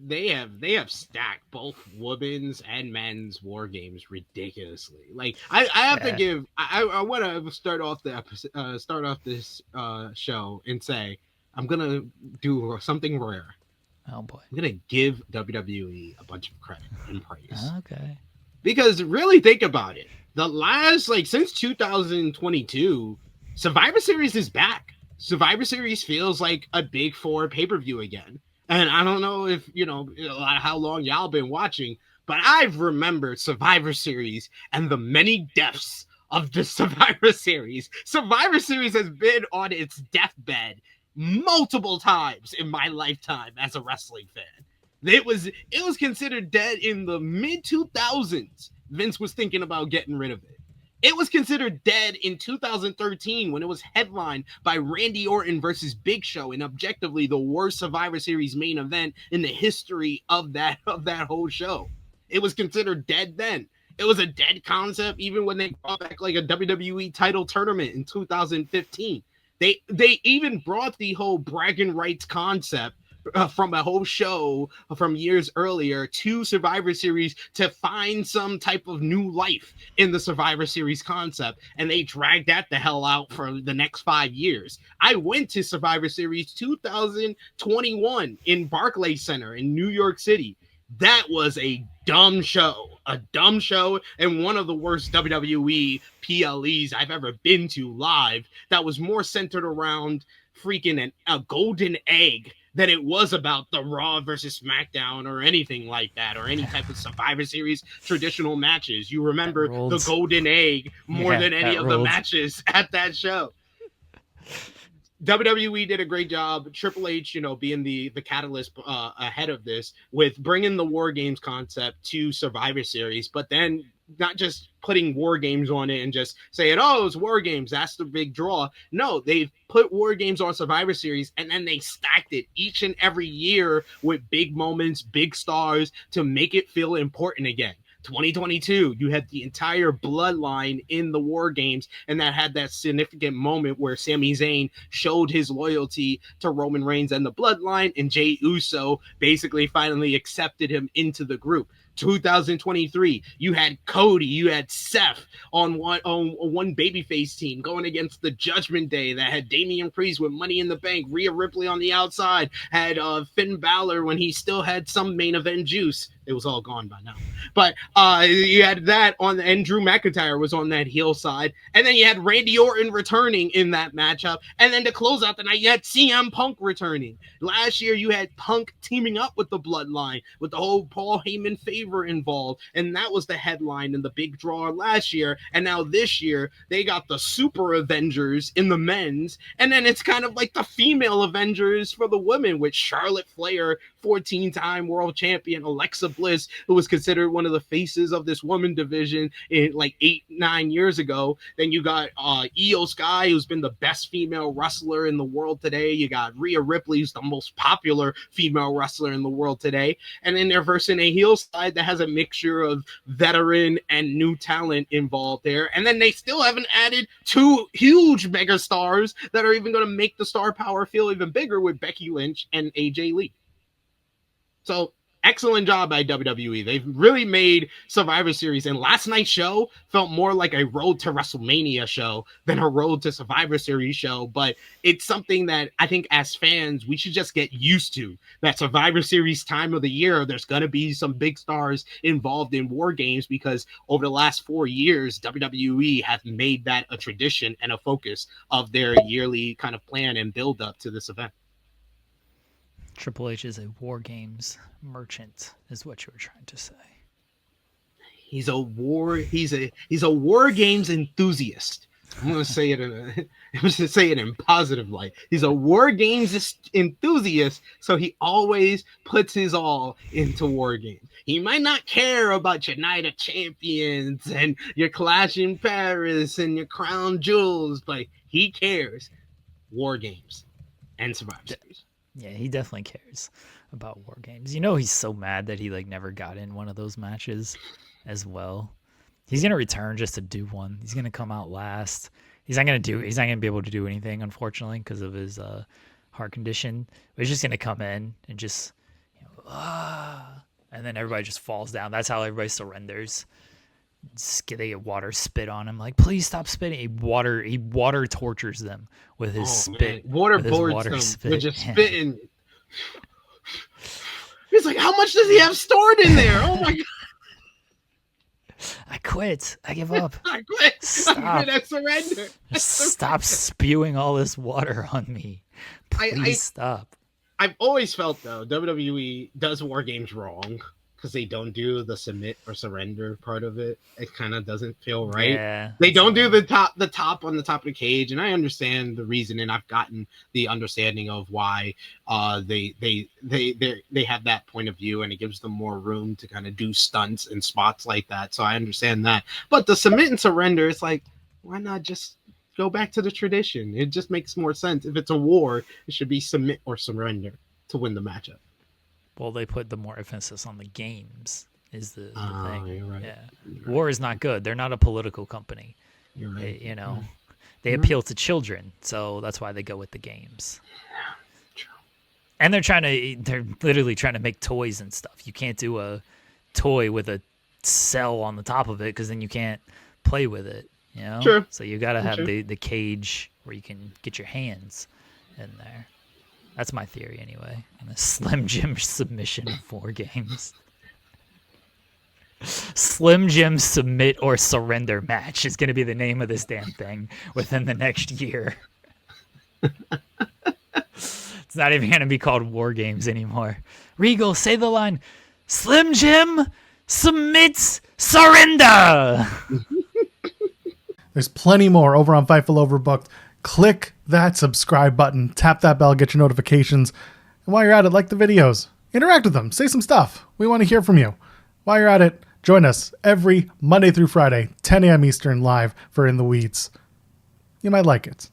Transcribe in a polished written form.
they have stacked both women's and men's war games ridiculously. Like I have to Yeah. give I want to start off the episode, start off this show and say I'm gonna do something rare. Oh boy. I'm gonna give WWE a bunch of credit and praise Okay. because really think about it. The last like since 2022, Survivor Series is back. Survivor Series feels like a big four pay per view again. And I don't know if you know how long y'all been watching, but I've remembered Survivor Series and the many deaths of the Survivor Series. Survivor Series has been on its deathbed multiple times in my lifetime as a wrestling fan. It was considered dead in the mid 2000s. Vince was thinking about getting rid of it. It was considered dead in 2013 when it was headlined by Randy Orton versus Big Show, and objectively the worst Survivor Series main event in the history of that whole show. It was considered dead then. It was a dead concept even when they brought back like a WWE title tournament in 2015. They even brought the whole bragging rights concept from a whole show from years earlier to Survivor Series to find some type of new life in the Survivor Series concept. And they dragged that the hell out for the next 5 years. I went to Survivor Series 2021 in Barclays Center in New York City. That was a dumb show, and one of the worst WWE PLEs I've ever been to live. That was more centered around freaking a golden egg than it was about the Raw versus SmackDown or anything like that, or any type of Survivor Series traditional matches. You That remember the ruled. golden egg more Yeah, than any that of the ruled. matches at that show. WWE did a great job. Triple H, being the catalyst ahead of this with bringing the War Games concept to Survivor Series, but then not just putting War Games on it and just saying, "Oh, it's War Games. That's the big draw." No, they've put War Games on Survivor Series, and then they stacked it each and every year with big moments, big stars to make it feel important again. 2022, you had the entire bloodline in the War Games, and that had that significant moment where Sami Zayn showed his loyalty to Roman Reigns and the bloodline, and Jey Uso basically finally accepted him into the group. 2023, you had Cody, you had Seth on one babyface team going against the Judgment Day that had Damian Priest with Money in the Bank, Rhea Ripley on the outside, had Finn Balor when he still had some main event juice. It was all gone by now. But you had that and Drew McIntyre was on that heel side. And then you had Randy Orton returning in that matchup. And then to close out the night, you had CM Punk returning. Last year, you had Punk teaming up with the Bloodline with the whole Paul Heyman favor involved. And that was the headline and the big draw last year. And now this year, they got the Super Avengers in the men's. And then it's kind of like the female Avengers for the women with Charlotte Flair, 14-time world champion, Alexa Bliss, who was considered one of the faces of this woman division in like 8, 9 years ago. Then you got Io Sky, who's been the best female wrestler in the world today. You got Rhea Ripley, who's the most popular female wrestler in the world today. And then they're versing a heel side that has a mixture of veteran and new talent involved there. And then they still haven't added two huge mega stars that are even going to make the star power feel even bigger with Becky Lynch and AJ Lee. So excellent job by WWE. They've really made Survivor Series, and last night's show felt more like a Road to WrestleMania show than a Road to Survivor Series show. But it's something that I think as fans we should just get used to. That Survivor Series time of the year, there's going to be some big stars involved in War Games because over the last 4 years, WWE have made that a tradition and a focus of their yearly kind of plan and build up to this event. Triple H is a war games merchant, is what you were trying to say. He's a war games enthusiast. I'm gonna say it I'm gonna say it in positive light. He's a war games enthusiast, so he always puts his all into war games. He might not care about your Night of Champions and your Clash in Paris and your Crown Jewels, but he cares. War games and Survivor Series. Yeah, he definitely cares about war games. You know, he's so mad that he like never got in one of those matches as well. He's gonna return just to do one. He's gonna come out last. He's not gonna be able to do anything, unfortunately, because of his heart condition. But he's just gonna come in and just and then everybody just falls down. That's how everybody surrenders. They get water spit on him. Like, please stop spitting. He water tortures them with his spit. Man. Water boards them with just spitting. He's like, how much does he have stored in there? Oh my god! I quit. I give up. I quit. Stop. I quit. I surrender. Stop spewing all this water on me. Please stop. I've always felt, though, WWE does War Games wrong because they don't do the submit or surrender part of it. It kind of doesn't feel right. Yeah, they don't do the top on the top of the cage, and I understand the reason, and I've gotten the understanding of why they have that point of view, and it gives them more room to kind of do stunts and spots like that. So I understand that. But the submit and surrender, it's like, why not just go back to the tradition? It just makes more sense. If it's a war, it should be submit or surrender to win the matchup. Well, they put the more emphasis on the games is the thing. You're right. Yeah, you're war right. is not good. They're not a political company. You're right. They appeal to children, so that's why they go with the games. True. And they're literally trying to make toys and stuff. You can't do a toy with a cell on the top of it because then you can't play with it. True. So you got to have the cage where you can get your hands in there. That's my theory anyway. And a Slim Jim submission of War Games. Slim Jim submit or surrender match is going to be the name of this damn thing within the next year. It's not even going to be called War Games anymore. Regal, say the line, Slim Jim submits surrender. There's plenty more over on Fightful Overbooked. Click that subscribe button, tap that bell, get your notifications. And while you're at it, like the videos. Interact with them. Say some stuff. We want to hear from you. While you're at it, join us every Monday through Friday, 10 a.m. Eastern, live for In the Weeds. You might like it.